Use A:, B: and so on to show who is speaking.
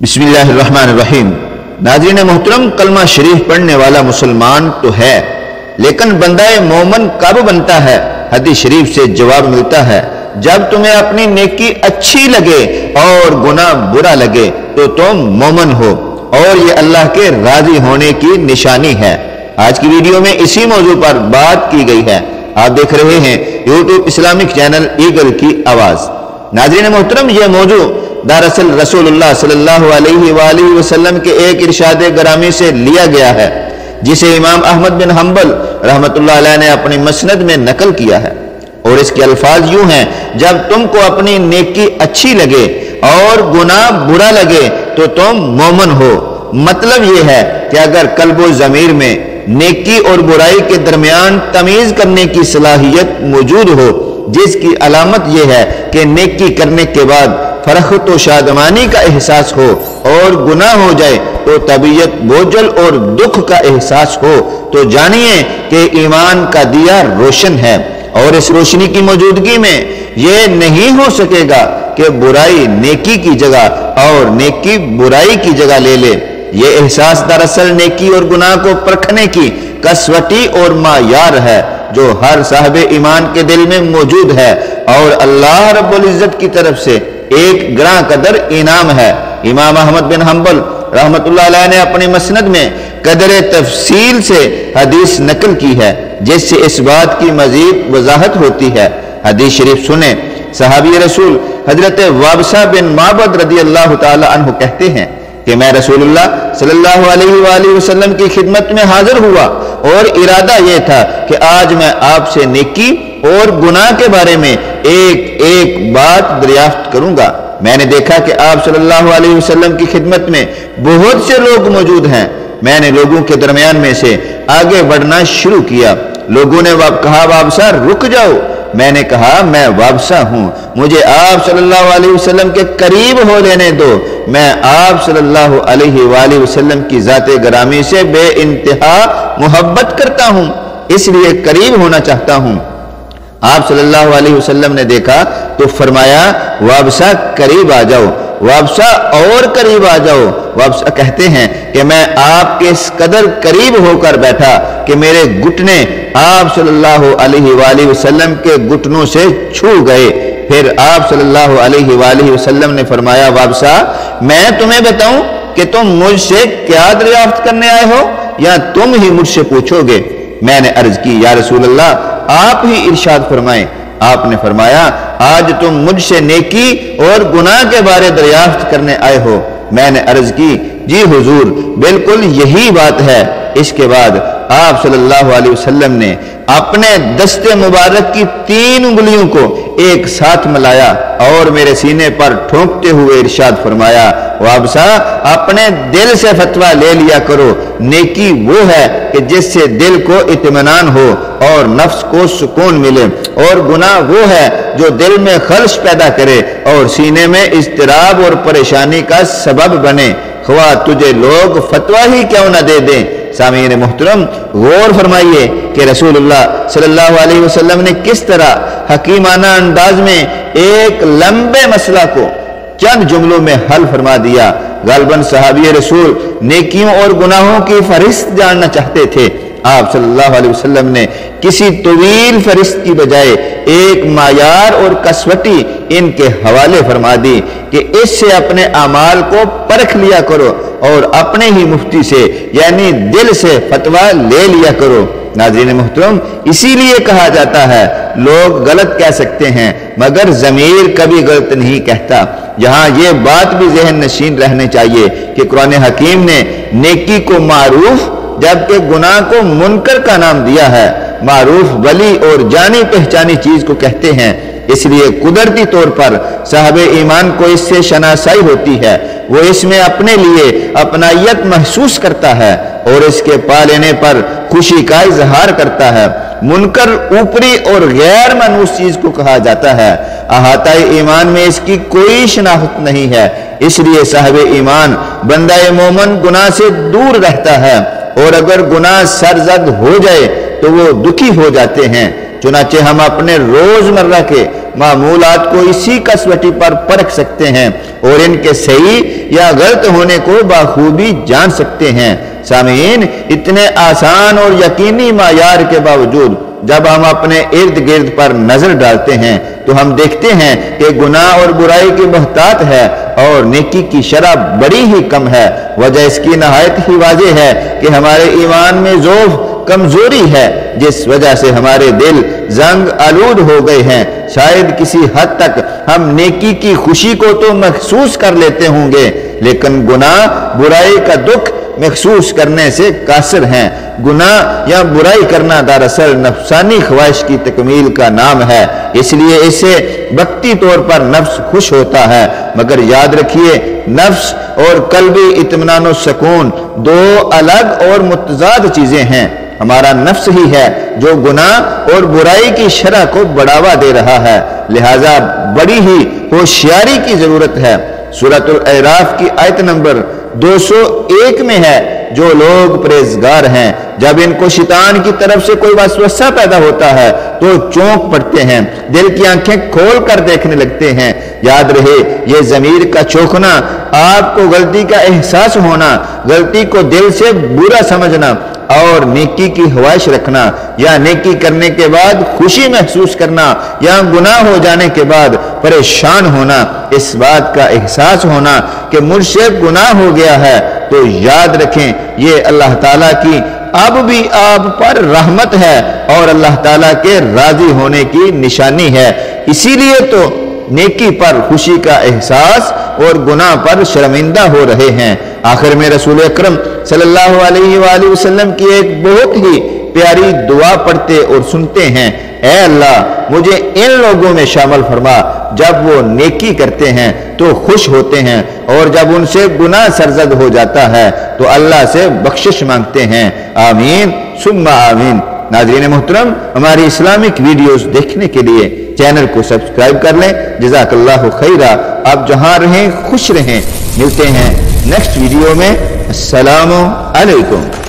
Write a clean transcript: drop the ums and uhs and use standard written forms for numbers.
A: بسم اللہ الرحمن الرحیم۔ ناظرین محترم، کلمہ شریف پڑھنے والا مسلمان تو ہے، لیکن بندہ مومن کب بنتا ہے؟ حدیث شریف سے جواب ملتا ہے، جب تمہیں اپنی نیکی اچھی لگے اور گناہ برا لگے تو تم مومن ہو، اور یہ اللہ کے راضی ہونے کی نشانی ہے۔ آج کی ویڈیو میں اسی موضوع پر بات کی گئی ہے۔ آپ دیکھ رہے ہیں یوٹیوب اسلامک چینل ایگل کی آواز۔ ناظرین محترم، یہ موضوع دراصل رسول اللہ صلی اللہ علیہ وآلہ وسلم کے ایک ارشاد گرامی سے لیا گیا ہے، جسے امام احمد بن حنبل رحمۃ اللہ علیہ نے اپنی مسند میں نقل کیا ہے، اور اس کے الفاظ یوں ہیں: جب تم کو اپنی نیکی اچھی لگے اور گناہ برا لگے تو تم مومن ہو۔ مطلب یہ ہے کہ اگر قلب و ضمیر میں نیکی اور برائی کے درمیان تمیز کرنے کی صلاحیت موجود ہو، جس کی علامت یہ ہے کہ نیکی کرنے کے بعد فرحت و شادمانی کا احساس ہو، اور گناہ ہو جائے تو طبیعت بوجھل اور دکھ کا احساس ہو، تو جانیے کہ ایمان کا دیا روشن ہے، اور اس روشنی کی موجودگی میں یہ نہیں ہو سکے گا کہ برائی نیکی کی جگہ اور نیکی برائی کی جگہ لے لے۔ یہ احساس دراصل نیکی اور گناہ کو پرکھنے کی کسوٹی اور معیار ہے، جو ہر صاحب ایمان کے دل میں موجود ہے، اور اللہ رب العزت کی طرف سے ایک گراں قدر انعام ہے۔ امام احمد بن حنبل رحمۃ اللہ علیہ نے اپنی مسند میں قدر تفصیل سے حدیث نقل کی ہے، جس سے اس بات کی مزید وضاحت ہوتی ہے۔ حدیث شریف سنیں۔ صحابی رسول حضرت وابصہ بن معبد رضی اللہ تعالی عنہ کہتے ہیں کہ میں رسول اللہ صلی اللہ علیہ وآلہ وسلم کی خدمت میں حاضر ہوا، اور ارادہ یہ تھا کہ آج میں آپ سے نیکی اور گناہ کے بارے میں ایک ایک بات دریافت کروں گا۔ میں نے دیکھا کہ آپ صلی اللہ علیہ وسلم کی خدمت میں بہت سے لوگ موجود ہیں۔ میں نے لوگوں کے درمیان میں سے آگے بڑھنا شروع کیا۔ لوگوں نے کہا، وابصہ رک جاؤ۔ میں نے کہا، میں وابصہ ہوں، مجھے آپ صلی اللہ علیہ وسلم کے قریب ہو لینے دو۔ میں آپ صلی اللہ علیہ وآلہ وسلم کی ذات گرامی سے بے انتہا محبت کرتا ہوں، اس لیے قریب ہونا چاہتا ہوں۔ آپ صلی اللہ علیہ وسلم نے دیکھا تو فرمایا، وابصہ قریب آ جاؤ۔ وابصہ اور قریب آ جاؤ۔ وابصہ کہتے ہیں کہ میں آپ کے اس قدر قریب ہو کر بیٹھا کہ میرے گھٹنے آپ صلی اللہ علیہ وآلہ وسلم کے گھٹنوں سے چھو گئے۔ پھر آپ صلی اللہ علیہ وآلہ وسلم نے فرمایا، وابصہ میں تمہیں بتاؤں کہ تم مجھ سے کیا دریافت کرنے آئے ہو، یا تم ہی مجھ سے پوچھو گے؟ میں نے عرض کی، یا رسول اللہ آپ ہی ارشاد فرمائیں۔ آپ نے فرمایا، آج تم مجھ سے نیکی اور گناہ کے بارے دریافت کرنے آئے ہو۔ میں نے عرض کی، جی حضور بالکل یہی بات ہے۔ اس کے بعد آپ صلی اللہ علیہ وسلم نے اپنے دست مبارک کی 3 انگلیوں کو ایک ساتھ ملایا اور میرے سینے پر ٹھونکتے ہوئے ارشاد فرمایا، وابصہ اپنے دل سے فتویٰ لے لیا کرو۔ نیکی وہ ہے کہ جس سے دل کو اطمینان ہو اور نفس کو سکون ملے، اور گناہ وہ ہے جو دل میں خلش پیدا کرے اور سینے میں اضطراب اور پریشانی کا سبب بنے، خواہ تجھے لوگ فتویٰ ہی کیوں نہ دے دیں۔ سامعین محترم، غور فرمائیے کہ رسول اللہ صلی اللہ علیہ وسلم نے کس طرح حکیمانہ انداز میں ایک لمبے مسئلہ کو چند جملوں میں حل فرما دیا۔ غالباً صحابی رسول نیکیوں اور گناہوں کی فہرست جاننا چاہتے تھے۔ آپ صلی اللہ علیہ وسلم نے کسی طویل فہرست کی بجائے ایک معیار اور کسوٹی ان کے حوالے فرما دی کہ اس سے اپنے اعمال کو پرکھ لیا کرو اور اپنے ہی مفتی سے یعنی دل سے فتویٰ لے لیا کرو۔ ناظرین محترم، اسی لیے کہا جاتا ہے لوگ غلط کہہ سکتے ہیں مگر ضمیر کبھی غلط نہیں کہتا۔ یہاں یہ بات بھی ذہن نشین رہنے چاہیے کہ قرآن حکیم نے نیکی کو معروف جبکہ گناہ کو منکر کا نام دیا ہے۔ معروف ولی اور جانی پہچانی چیز کو کہتے ہیں، اس لیے قدرتی طور پر صاحب ایمان کو اس سے شناسائی ہوتی ہے۔ وہ اس میں اپنے لیے اپنائیت محسوس کرتا ہے اور اس کے پا لینے پر خوشی کا اظہار کرتا ہے۔ منکر اوپری اور غیر مانوس چیز کو کہا جاتا ہے۔ احاطہ ایمان میں اس کی کوئی شناخت نہیں ہے، اس لیے صاحب ایمان بندہ مومن گناہ سے دور رہتا ہے، اور اگر گناہ سرزد ہو جائے تو وہ دکھی ہو جاتے ہیں۔ چنانچہ ہم اپنے روزمرہ کے معمولات کو اسی کسوٹی پر پرکھ سکتے ہیں اور ان کے صحیح یا غلط ہونے کو بخوبی جان سکتے ہیں۔ سامعین، اتنے آسان اور یقینی معیار کے باوجود جب ہم اپنے ارد گرد پر نظر ڈالتے ہیں تو ہم دیکھتے ہیں کہ گناہ اور برائی کی بہتات ہے اور نیکی کی شرح بڑی ہی کم ہے۔ وجہ اس کی نہایت ہی واضح ہے کہ ہمارے ایمان میں ضعف، کمزوری ہے، جس وجہ سے ہمارے دل زنگ آلود ہو گئے ہیں۔ شاید کسی حد تک ہم نیکی کی خوشی کو تو محسوس کر لیتے ہوں گے، لیکن گناہ، برائی کا دکھ محسوس کرنے سے قاصر ہیں۔ گناہ یا برائی کرنا دراصل نفسانی خواہش کی تکمیل کا نام ہے، اس لیے اسے وقتی طور پر نفس خوش ہوتا ہے، مگر یاد رکھیے نفس اور قلبی اطمینان و سکون دو الگ اور متضاد چیزیں ہیں۔ ہمارا نفس ہی ہے جو گناہ اور برائی کی شرح کو بڑھاوا دے رہا ہے، لہذا بڑی ہی ہوشیاری کی ضرورت ہے۔ سورۃ الاعراف کی آیت نمبر 201 میں ہے، جو لوگ پرہیزگار ہیں جب ان کو شیطان کی طرف سے کوئی وسوسہ پیدا ہوتا ہے تو چونک پڑتے ہیں، دل کی آنکھیں کھول کر دیکھنے لگتے ہیں۔ یاد رہے، یہ ضمیر کا چوکنا، آپ کو غلطی کا احساس ہونا، غلطی کو دل سے برا سمجھنا اور نیکی کی خواہش رکھنا یا نیکی کرنے کے بعد خوشی محسوس کرنا یا گناہ ہو جانے کے بعد پریشان ہونا، اس بات کا احساس ہونا کہ مجھ سے گناہ ہو گیا ہے، تو یاد رکھیں یہ اللہ تعالیٰ کی اب بھی آپ پر رحمت ہے اور اللہ تعالیٰ کے راضی ہونے کی نشانی ہے۔ اسی لیے تو نیکی پر خوشی کا احساس اور گناہ پر شرمندہ ہو رہے ہیں۔ آخر میں رسول اکرم صلی اللہ علیہ وآلہ وسلم کی ایک بہت ہی پیاری دعا پڑھتے اور سنتے ہیں، اے اللہ مجھے ان لوگوں میں شامل فرما جب وہ نیکی کرتے ہیں تو خوش ہوتے ہیں اور جب ان سے گناہ سرزد ہو جاتا ہے تو اللہ سے بخشش مانگتے ہیں۔ آمین ثم آمین۔ ناظرین محترم، ہماری اسلامک ویڈیوز دیکھنے کے لیے چینل کو سبسکرائب کر لیں۔ جزاک اللہ خیرہ۔ آپ جہاں رہیں خوش رہیں۔ ملتے ہیں نیکسٹ ویڈیو میں۔ السلام علیکم۔